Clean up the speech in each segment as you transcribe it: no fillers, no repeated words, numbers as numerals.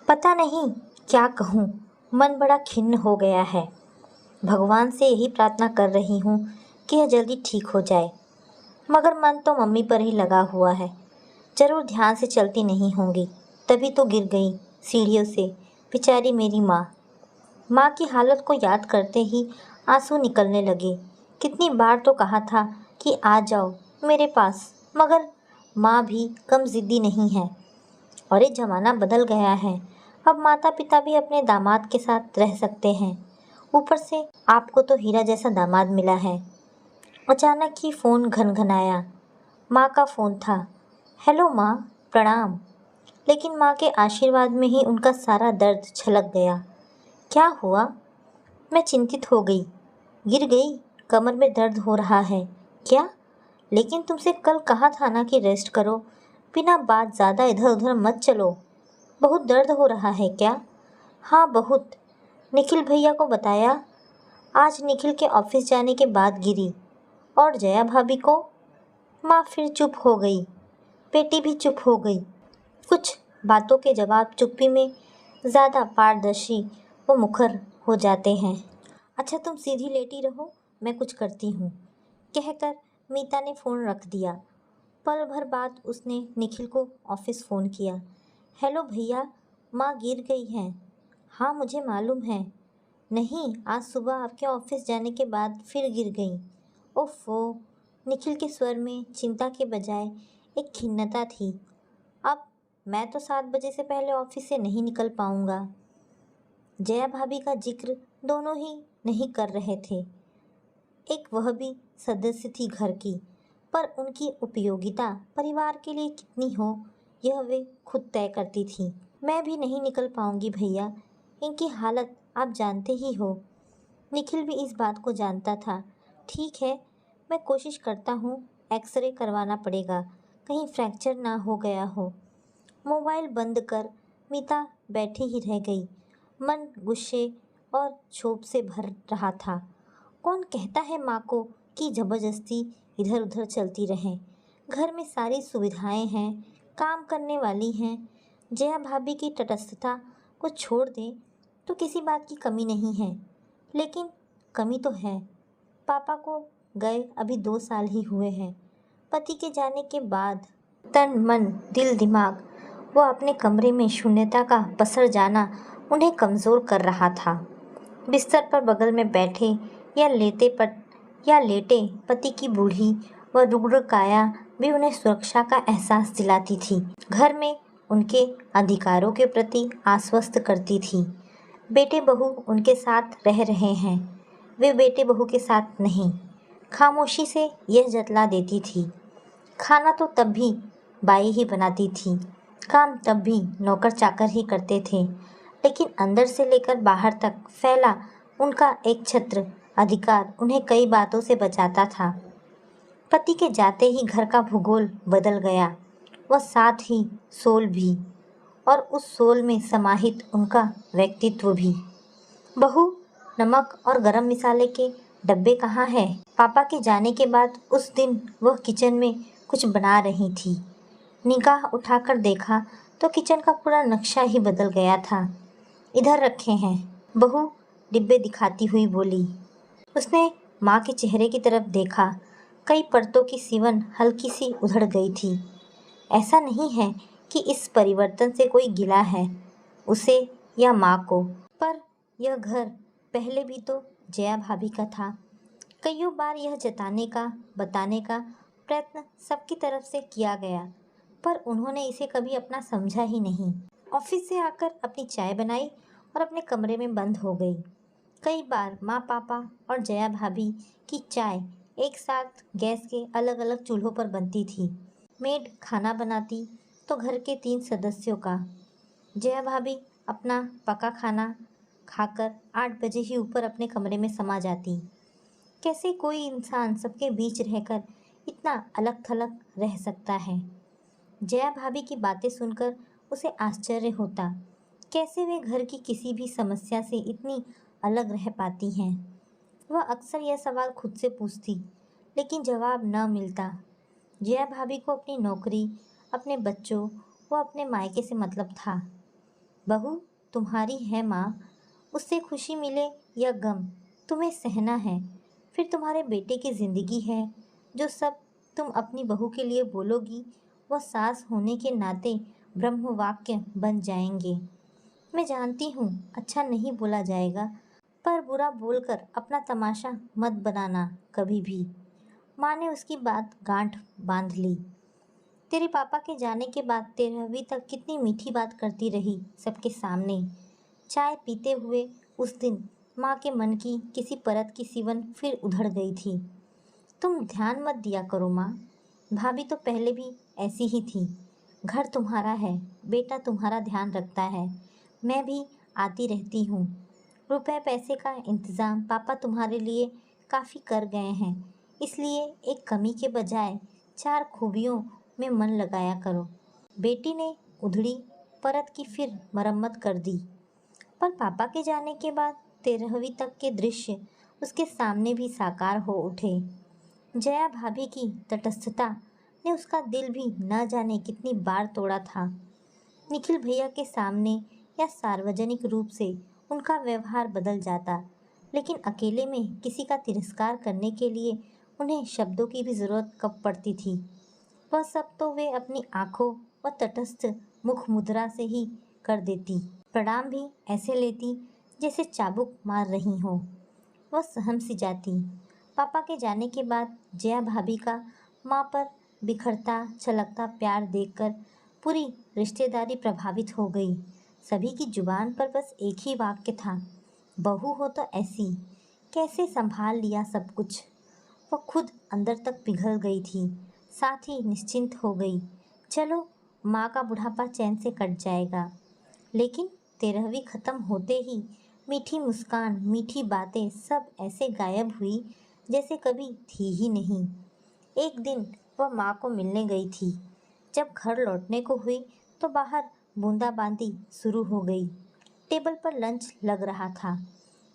पता नहीं क्या कहूँ, मन बड़ा खिन्न हो गया है। भगवान से यही प्रार्थना कर रही हूँ कि यह जल्दी ठीक हो जाए, मगर मन तो मम्मी पर ही लगा हुआ है। जरूर ध्यान से चलती नहीं होंगी, तभी तो गिर गई सीढ़ियों से बेचारी मेरी माँ। माँ की हालत को याद करते ही आंसू निकलने लगे। कितनी बार तो कहा था कि आ जाओ मेरे पास, मगर माँ भी कम ज़िद्दी नहीं है। और ये ज़माना बदल गया है, अब माता पिता भी अपने दामाद के साथ रह सकते हैं। ऊपर से आपको तो हीरा जैसा दामाद मिला है। अचानक ही फ़ोन घनघनाया। माँ का फ़ोन था। हेलो माँ, प्रणाम। लेकिन माँ के आशीर्वाद में ही उनका सारा दर्द छलक गया। क्या हुआ? मैं चिंतित हो गई। गिर गई, कमर में दर्द हो रहा है क्या? लेकिन तुमसे कल कहा था ना कि रेस्ट करो, बिना बात ज़्यादा इधर उधर मत चलो। बहुत दर्द हो रहा है क्या? हाँ बहुत। निखिल भैया को बताया? आज निखिल के ऑफिस जाने के बाद गिरी। और जया भाभी को? माँ फिर चुप हो गई। बेटी भी चुप हो गई। कुछ बातों के जवाब चुप्पी में ज़्यादा पारदर्शी व मुखर हो जाते हैं। अच्छा तुम सीधी लेटी रहो, मैं कुछ करती हूँ, कहकर मीता ने फ़ोन रख दिया। पल भर बाद उसने निखिल को ऑफिस फ़ोन किया। हेलो भैया, माँ गिर गई हैं। हाँ मुझे मालूम है। नहीं, आज सुबह आपके ऑफिस जाने के बाद फिर गिर गई। ओफो। निखिल के स्वर में चिंता के बजाय एक खिन्नता थी। अब मैं तो 7 बजे से पहले ऑफिस से नहीं निकल पाऊंगा। जया भाभी का जिक्र दोनों ही नहीं कर रहे थे। एक वह भी सदस्य थी घर की, पर उनकी उपयोगिता परिवार के लिए कितनी हो यह वे खुद तय करती थी। मैं भी नहीं निकल पाऊंगी भैया, इनकी हालत आप जानते ही हो। निखिल भी इस बात को जानता था। ठीक है, मैं कोशिश करता हूँ, एक्सरे करवाना पड़ेगा, कहीं फ्रैक्चर ना हो गया हो। मोबाइल बंद कर मीता बैठी ही रह गई। मन गुस्से और क्षोभ से भर रहा था। कौन कहता है माँ को कि ज़बरदस्ती इधर उधर चलती रहें। घर में सारी सुविधाएं हैं, काम करने वाली हैं। जया भाभी की तटस्थता को छोड़ दें तो किसी बात की कमी नहीं है, लेकिन कमी तो है। पापा को गए अभी 2 साल ही हुए हैं। पति के जाने के बाद तन मन दिल दिमाग वो अपने कमरे में शून्यता का पसर जाना उन्हें कमज़ोर कर रहा था। बिस्तर पर बगल में बैठे या लेटे पति की बूढ़ी व रुग्ण काया भी उन्हें सुरक्षा का एहसास दिलाती थी। घर में उनके अधिकारों के प्रति आश्वस्त करती थी। बेटे बहू उनके साथ रह रहे हैं, वे बेटे बहू के साथ नहीं। खामोशी से यह जतला देती थी। खाना तो तब भी बाई ही बनाती थी, काम तब भी नौकर चाकर ही करते थे, लेकिन अंदर से लेकर बाहर तक फैला उनका एक छत्र अधिकार उन्हें कई बातों से बचाता था। पति के जाते ही घर का भूगोल बदल गया, वह साथ ही सोल भी, और उस सोल में समाहित उनका व्यक्तित्व भी। बहू, नमक और गरम मसाले के डब्बे कहाँ हैं? पापा के जाने के बाद उस दिन वह किचन में कुछ बना रही थी। निगाह उठाकर देखा तो किचन का पूरा नक्शा ही बदल गया था। इधर रखे हैं, बहू डिब्बे दिखाती हुई बोली। उसने माँ के चेहरे की तरफ देखा। कई परतों की सिवन हल्की सी उधड़ गई थी। ऐसा नहीं है कि इस परिवर्तन से कोई गिला है उसे या माँ को, पर यह घर पहले भी तो जया भाभी का था। कईयों बार यह जताने का बताने का प्रयत्न सबकी तरफ से किया गया, पर उन्होंने इसे कभी अपना समझा ही नहीं। ऑफिस से आकर अपनी चाय बनाई और अपने कमरे में बंद हो गई। कई बार माँ पापा और जया भाभी की चाय एक साथ गैस के अलग अलग चूल्हों पर बनती थी। मेड खाना बनाती तो घर के 3 सदस्यों का। जया भाभी अपना पका खाना खाकर 8 बजे ही ऊपर अपने कमरे में समा जाती। कैसे कोई इंसान सबके बीच रहकर इतना अलग थलग रह सकता है? जया भाभी की बातें सुनकर उसे आश्चर्य होता। कैसे वे घर की किसी भी समस्या से इतनी अलग रह पाती हैं? वह अक्सर यह सवाल खुद से पूछती, लेकिन जवाब न मिलता। जया भाभी को अपनी नौकरी, अपने बच्चों व अपने मायके से मतलब था। बहू तुम्हारी है माँ, उससे खुशी मिले या गम तुम्हें सहना है। फिर तुम्हारे बेटे की ज़िंदगी है। जो सब तुम अपनी बहू के लिए बोलोगी वह सास होने के नाते ब्रह्म वाक्य बन जाएंगे। मैं जानती हूँ अच्छा नहीं बोला जाएगा, पर बुरा बोलकर अपना तमाशा मत बनाना कभी भी। माँ ने उसकी बात गांठ बांध ली। तेरे पापा के जाने के बाद 13वीं तक कितनी मीठी बात करती रही सबके सामने। चाय पीते हुए उस दिन माँ के मन की किसी परत की सिवन फिर उधड़ गई थी। तुम ध्यान मत दिया करो माँ, भाभी तो पहले भी ऐसी ही थी। घर तुम्हारा है, बेटा तुम्हारा ध्यान रखता है। मैं भी आती रहती हूँ। रुपए पैसे का इंतज़ाम पापा तुम्हारे लिए काफ़ी कर गए हैं, इसलिए एक कमी के बजाय 4 खूबियों में मन लगाया करो। बेटी ने उधड़ी परत की फिर मरम्मत कर दी। पर पापा के जाने के बाद 13वीं तक के दृश्य उसके सामने भी साकार हो उठे। जया भाभी की तटस्थता ने उसका दिल भी न जाने कितनी बार तोड़ा था। निखिल भैया के सामने या सार्वजनिक रूप से उनका व्यवहार बदल जाता, लेकिन अकेले में किसी का तिरस्कार करने के लिए उन्हें शब्दों की भी ज़रूरत कब पड़ती थी। वह सब तो वे अपनी आंखों और तटस्थ मुख मुद्रा से ही कर देती। प्रणाम भी ऐसे लेती जैसे चाबुक मार रही हो। वह सहम सी जाती। पापा के जाने के बाद जया भाभी का माँ पर बिखरता छलकता प्यार देखकर पूरी रिश्तेदारी प्रभावित हो गई। सभी की जुबान पर बस एक ही वाक्य था, बहू हो तो ऐसी। कैसे संभाल लिया सब कुछ। वह खुद अंदर तक पिघल गई थी, साथ ही निश्चिंत हो गई। चलो माँ का बुढ़ापा चैन से कट जाएगा। लेकिन 13वीं खत्म होते ही मीठी मुस्कान मीठी बातें सब ऐसे गायब हुई जैसे कभी थी ही नहीं। एक दिन वह माँ को मिलने गई थी। जब घर लौटने को हुई तो बाहर बूंदाबांदी शुरू हो गई। टेबल पर लंच लग रहा था।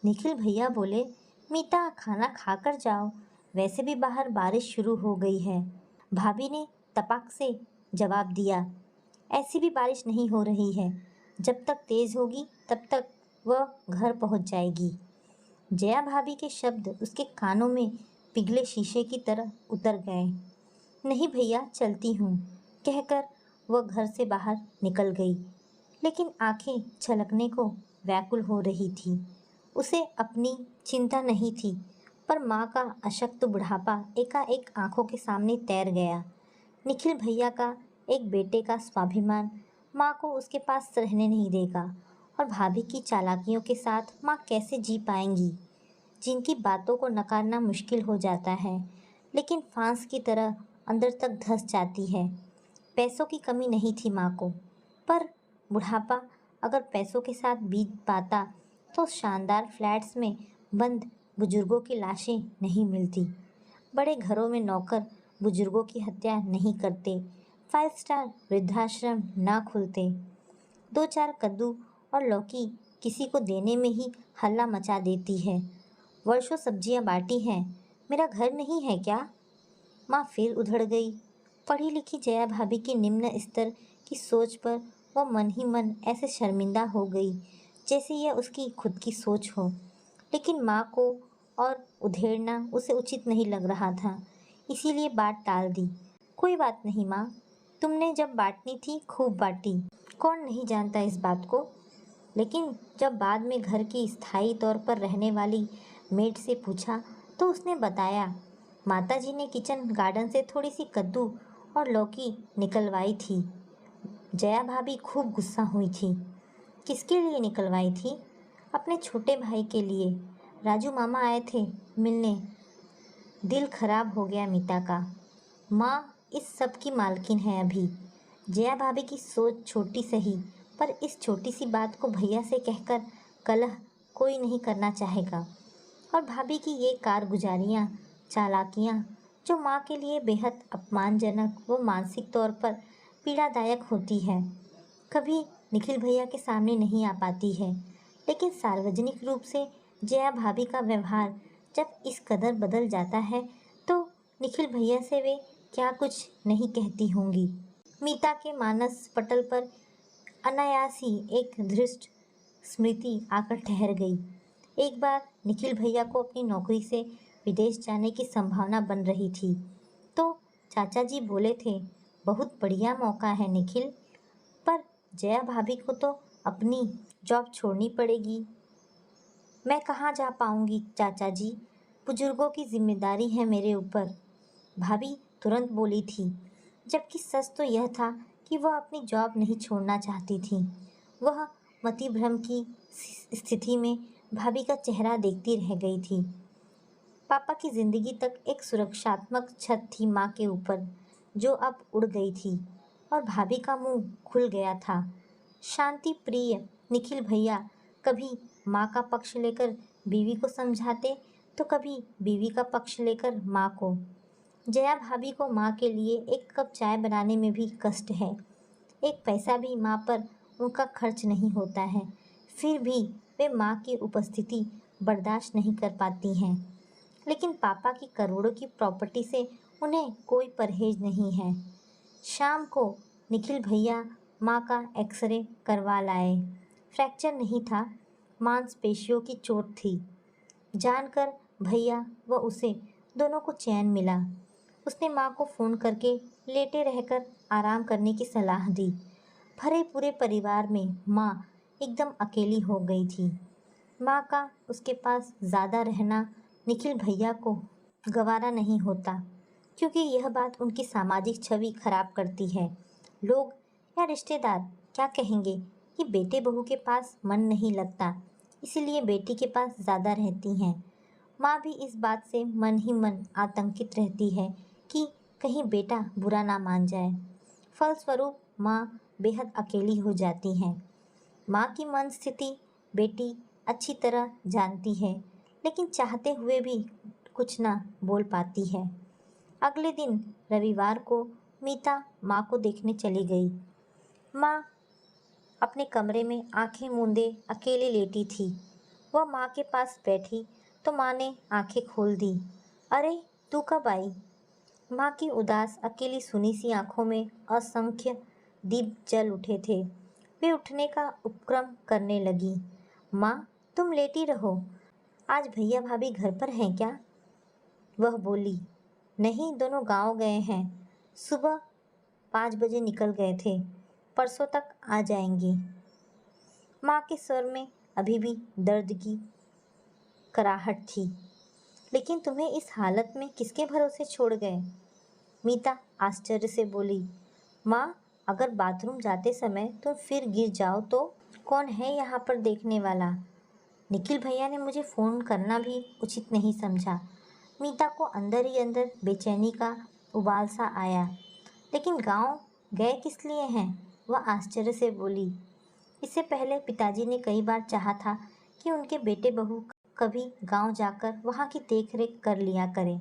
निखिल भैया बोले, मीता खाना खाकर जाओ, वैसे भी बाहर बारिश शुरू हो गई है। भाभी ने तपाक से जवाब दिया, ऐसी भी बारिश नहीं हो रही है, जब तक तेज़ होगी तब तक वह घर पहुंच जाएगी। जया भाभी के शब्द उसके कानों में पिघले शीशे की तरह उतर गए। नहीं भैया चलती हूँ, कहकर वह घर से बाहर निकल गई, लेकिन आंखें छलकने को व्याकुल हो रही थी। उसे अपनी चिंता नहीं थी, पर माँ का अशक्त बुढ़ापा एकाएक आंखों के सामने तैर गया। निखिल भैया का एक बेटे का स्वाभिमान माँ को उसके पास रहने नहीं देगा, और भाभी की चालाकियों के साथ माँ कैसे जी पाएंगी, जिनकी बातों को नकारना मुश्किल हो जाता है, लेकिन फांस की तरह अंदर तक धंस जाती है। पैसों की कमी नहीं थी माँ को, पर बुढ़ापा अगर पैसों के साथ बीत पाता तो शानदार फ्लैट्स में बंद बुजुर्गों की लाशें नहीं मिलती, बड़े घरों में नौकर बुजुर्गों की हत्या नहीं करते, 5 स्टार वृद्धाश्रम ना खुलते। 2-4 कद्दू और लौकी किसी को देने में ही हल्ला मचा देती है। वर्षों सब्जियां बांटी हैं, मेरा घर नहीं है क्या? माँ फिर उधड़ गई। पढ़ी लिखी जया भाभी की निम्न स्तर की सोच पर वह मन ही मन ऐसे शर्मिंदा हो गई जैसे यह उसकी खुद की सोच हो, लेकिन माँ को और उधेड़ना उसे उचित नहीं लग रहा था, इसीलिए बात टाल दी। कोई बात नहीं माँ, तुमने जब बांटनी थी खूब बांटी, कौन नहीं जानता इस बात को। लेकिन जब बाद में घर की स्थायी तौर पर रहने वाली मेड से पूछा तो उसने बताया, माताजी ने किचन गार्डन से थोड़ी सी कद्दू और लौकी निकलवाई थी। जया भाभी खूब गुस्सा हुई थी। किसके लिए निकलवाई थी? अपने छोटे भाई के लिए। राजू मामा आए थे मिलने। दिल खराब हो गया मीता का। माँ इस सब की मालकिन है अभी। जया भाभी की सोच छोटी सही, पर इस छोटी सी बात को भैया से कहकर कलह कोई नहीं करना चाहेगा। और भाभी की ये कारगुजारियाँ चालाकियाँ जो माँ के लिए बेहद अपमानजनक व मानसिक तौर पर पीड़ादायक होती है, कभी निखिल भैया के सामने नहीं आ पाती है, लेकिन सार्वजनिक रूप से जया भाभी का व्यवहार जब इस कदर बदल जाता है तो निखिल भैया से वे क्या कुछ नहीं कहती होंगी। मीता के मानस पटल पर अनायास ही एक धृष्ट स्मृति आकर ठहर गई। एक बार निखिल भैया को अपनी नौकरी से विदेश जाने की संभावना बन रही थी, तो चाचा जी बोले थे, बहुत बढ़िया मौका है निखिल, पर जया भाभी को तो अपनी जॉब छोड़नी पड़ेगी। मैं कहाँ जा पाऊंगी चाचा जी, बुजुर्गों की जिम्मेदारी है मेरे ऊपर, भाभी तुरंत बोली थी। जबकि सच तो यह था कि वह अपनी जॉब नहीं छोड़ना चाहती थी। वह मतिभ्रम की स्थिति में भाभी का चेहरा देखती रह गई थी। पापा की जिंदगी तक एक सुरक्षात्मक छत थी माँ के ऊपर, जो अब उड़ गई थी और भाभी का मुंह खुल गया था। शांति प्रिय निखिल भैया कभी माँ का पक्ष लेकर बीवी को समझाते, तो कभी बीवी का पक्ष लेकर माँ को। जया भाभी को माँ के लिए एक कप चाय बनाने में भी कष्ट है। एक पैसा भी माँ पर उनका खर्च नहीं होता है, फिर भी वे माँ की उपस्थिति बर्दाश्त नहीं कर पाती हैं। लेकिन पापा की करोड़ों की प्रॉपर्टी से उन्हें कोई परहेज नहीं है। शाम को निखिल भैया माँ का एक्सरे करवा लाए। फ्रैक्चर नहीं था, मांसपेशियों की चोट थी। जानकर भैया व उसे दोनों को चैन मिला। उसने माँ को फ़ोन करके लेटे रहकर आराम करने की सलाह दी। भरे पूरे परिवार में माँ एकदम अकेली हो गई थी। माँ का उसके पास ज़्यादा रहना निखिल भैया को गवारा नहीं होता, क्योंकि यह बात उनकी सामाजिक छवि खराब करती है। लोग या रिश्तेदार क्या कहेंगे कि बेटे बहू के पास मन नहीं लगता, इसीलिए बेटी के पास ज़्यादा रहती हैं। माँ भी इस बात से मन ही मन आतंकित रहती है कि कहीं बेटा बुरा ना मान जाए। फलस्वरूप माँ बेहद अकेली हो जाती हैं। माँ की मन स्थिति बेटी अच्छी तरह जानती है, लेकिन चाहते हुए भी कुछ ना बोल पाती है। अगले दिन रविवार को मीता माँ को देखने चली गई। माँ अपने कमरे में आंखें मूंदे अकेले लेटी थी। वह माँ के पास बैठी तो माँ ने आंखें खोल दी। अरे तू कब आई? माँ की उदास अकेली सुनी सी आंखों में असंख्य दीप जल उठे थे। वे उठने का उपक्रम करने लगी। माँ तुम लेटी रहो, आज भैया भाभी घर पर हैं क्या? वह बोली। नहीं, दोनों गांव गए हैं, सुबह 5 बजे निकल गए थे, परसों तक आ जाएंगे। माँ के स्वर में अभी भी दर्द की कराहट थी। लेकिन तुम्हें इस हालत में किसके भरोसे छोड़ गए? मीता आश्चर्य से बोली। माँ अगर बाथरूम जाते समय तुम फिर गिर जाओ तो कौन है यहाँ पर देखने वाला? निखिल भैया ने मुझे फ़ोन करना भी उचित नहीं समझा। मीता को अंदर ही अंदर बेचैनी का उबाल सा आया। लेकिन गांव गए किस लिए हैं? वह आश्चर्य से बोली। इससे पहले पिताजी ने कई बार चाहा था कि उनके बेटे बहू कभी गांव जाकर वहाँ की देखरेख कर लिया करें,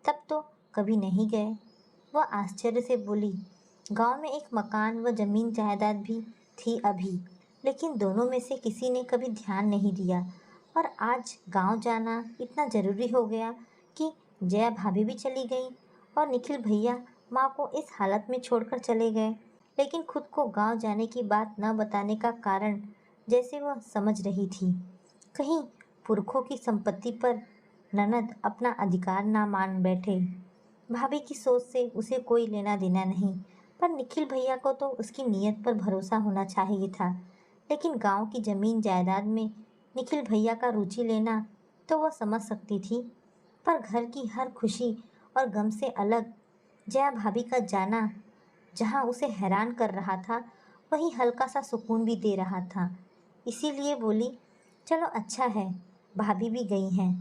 तब तो कभी नहीं गए। वह आश्चर्य से बोली। गांव में एक मकान व जमीन जायदाद भी थी अभी, लेकिन दोनों में से किसी ने कभी ध्यान नहीं दिया, और आज गांव जाना इतना ज़रूरी हो गया कि जया भाभी भी चली गई और निखिल भैया माँ को इस हालत में छोड़कर चले गए। लेकिन खुद को गांव जाने की बात न बताने का कारण जैसे वह समझ रही थी। कहीं पुरखों की संपत्ति पर ननद अपना अधिकार ना मान बैठे। भाभी की सोच से उसे कोई लेना देना नहीं, पर निखिल भैया को तो उसकी नीयत पर भरोसा होना चाहिए था। लेकिन गांव की जमीन जायदाद में निखिल भैया का रुचि लेना तो वह समझ सकती थी, पर घर की हर खुशी और गम से अलग जया भाभी का जाना जहाँ उसे हैरान कर रहा था, वहीं हल्का सा सुकून भी दे रहा था। इसीलिए बोली, चलो अच्छा है, भाभी भी गई हैं,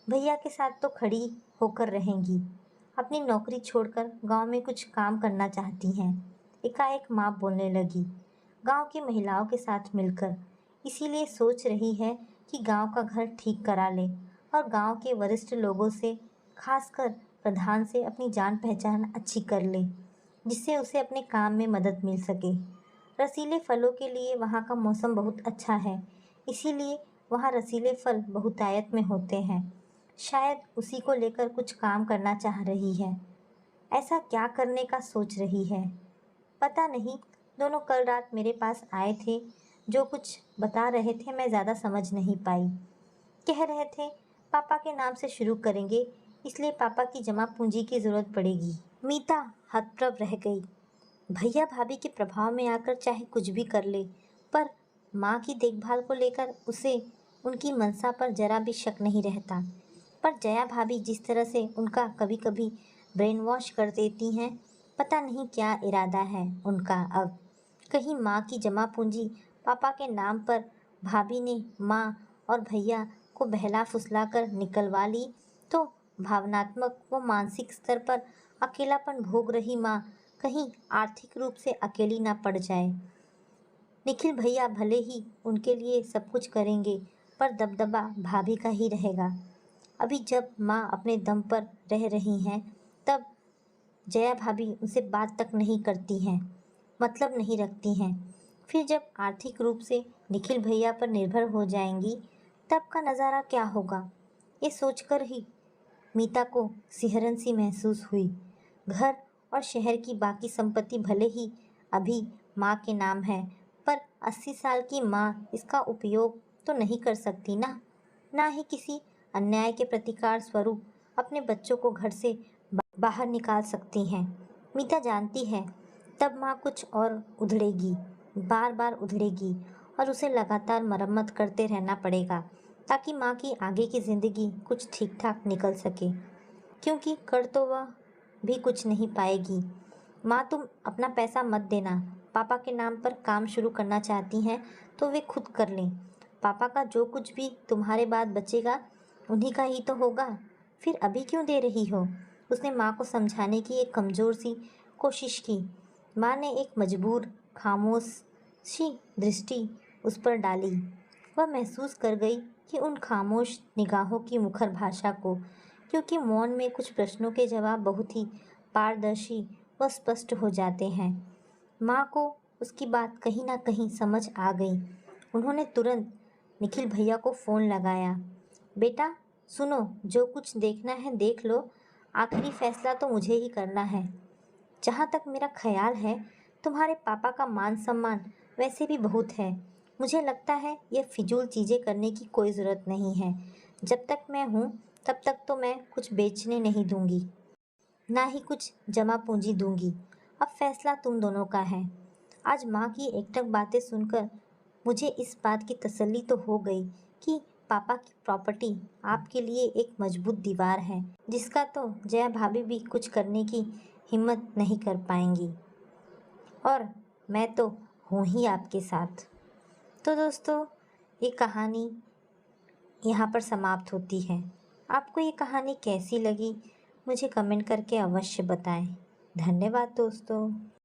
भैया के साथ तो खड़ी होकर रहेंगी, अपनी नौकरी छोड़कर गांव में कुछ काम करना चाहती हैं। एकाएक माँ बोलने लगी। गांव की महिलाओं के साथ मिलकर, इसीलिए सोच रही है कि गांव का घर ठीक करा ले और गांव के वरिष्ठ लोगों से, खासकर प्रधान से अपनी जान पहचान अच्छी कर ले, जिससे उसे अपने काम में मदद मिल सके। रसीले फलों के लिए वहाँ का मौसम बहुत अच्छा है, इसीलिए वहाँ रसीले फल बहुतायत में होते हैं। शायद उसी को लेकर कुछ काम करना चाह रही है। ऐसा क्या करने का सोच रही है, पता नहीं, दोनों कल रात मेरे पास आए थे। जो कुछ बता रहे थे मैं ज़्यादा समझ नहीं पाई। कह रहे थे पापा के नाम से शुरू करेंगे, इसलिए पापा की जमा पूंजी की ज़रूरत पड़ेगी। मीता हतप्रभ रह गई। भैया भाभी के प्रभाव में आकर चाहे कुछ भी कर ले, पर माँ की देखभाल को लेकर उसे उनकी मंशा पर जरा भी शक नहीं रहता। पर जया भाभी जिस तरह से उनका कभी कभी ब्रेन वॉश कर देती हैं, पता नहीं क्या इरादा है उनका अब। कहीं माँ की जमा पूंजी पापा के नाम पर भाभी ने माँ और भैया को बहला फुसला कर निकलवा ली तो भावनात्मक व मानसिक स्तर पर अकेलापन भोग रही माँ कहीं आर्थिक रूप से अकेली ना पड़ जाए। निखिल भैया भले ही उनके लिए सब कुछ करेंगे, पर दबदबा भाभी का ही रहेगा। अभी जब माँ अपने दम पर रह रही हैं, तब जया भाभी उनसे बात तक नहीं करती हैं, मतलब नहीं रखती हैं। फिर जब आर्थिक रूप से निखिल भैया पर निर्भर हो जाएंगी, तब का नज़ारा क्या होगा, ये सोचकर ही मीता को सिहरन सी महसूस हुई। घर और शहर की बाकी संपत्ति भले ही अभी माँ के नाम है, पर 80 साल की माँ इसका उपयोग तो नहीं कर सकती ना ही किसी अन्याय के प्रतिकार स्वरूप अपने बच्चों को घर से बाहर निकाल सकती हैं। मीता जानती है तब माँ कुछ और उधड़ेगी, बार बार उधड़ेगी और उसे लगातार मरम्मत करते रहना पड़ेगा ताकि माँ की आगे की ज़िंदगी कुछ ठीक ठाक निकल सके, क्योंकि कर तो वह भी कुछ नहीं पाएगी। माँ तुम अपना पैसा मत देना, पापा के नाम पर काम शुरू करना चाहती हैं तो वे खुद कर लें। पापा का जो कुछ भी तुम्हारे बाद बचेगा उन्हीं का ही तो होगा, फिर अभी क्यों दे रही हो। उसने माँ को समझाने की एक कमज़ोर सी कोशिश की। माँ ने एक मजबूर खामोश सी दृष्टि उस पर डाली। वह महसूस कर गई कि उन खामोश निगाहों की मुखर भाषा को, क्योंकि मौन में कुछ प्रश्नों के जवाब बहुत ही पारदर्शी व स्पष्ट हो जाते हैं। माँ को उसकी बात कहीं ना कहीं समझ आ गई। उन्होंने तुरंत निखिल भैया को फ़ोन लगाया। बेटा सुनो, जो कुछ देखना है देख लो, आखिरी फैसला तो मुझे ही करना है। जहाँ तक मेरा ख्याल है तुम्हारे पापा का मान सम्मान वैसे भी बहुत है। मुझे लगता है ये फिजूल चीज़ें करने की कोई ज़रूरत नहीं है। जब तक मैं हूँ तब तक तो मैं कुछ बेचने नहीं दूँगी, ना ही कुछ जमा पूंजी दूँगी। अब फैसला तुम दोनों का है। आज माँ की एकटक बातें सुनकर मुझे इस बात की तसल्ली तो हो गई कि पापा की प्रॉपर्टी आपके लिए एक मजबूत दीवार है, जिसका तो जया भाभी भी कुछ करने की हिम्मत नहीं कर पाएंगी। और मैं तो हूँ ही आपके साथ। तो दोस्तों, ये कहानी यहाँ पर समाप्त होती है। आपको ये कहानी कैसी लगी मुझे कमेंट करके अवश्य बताएं। धन्यवाद दोस्तों।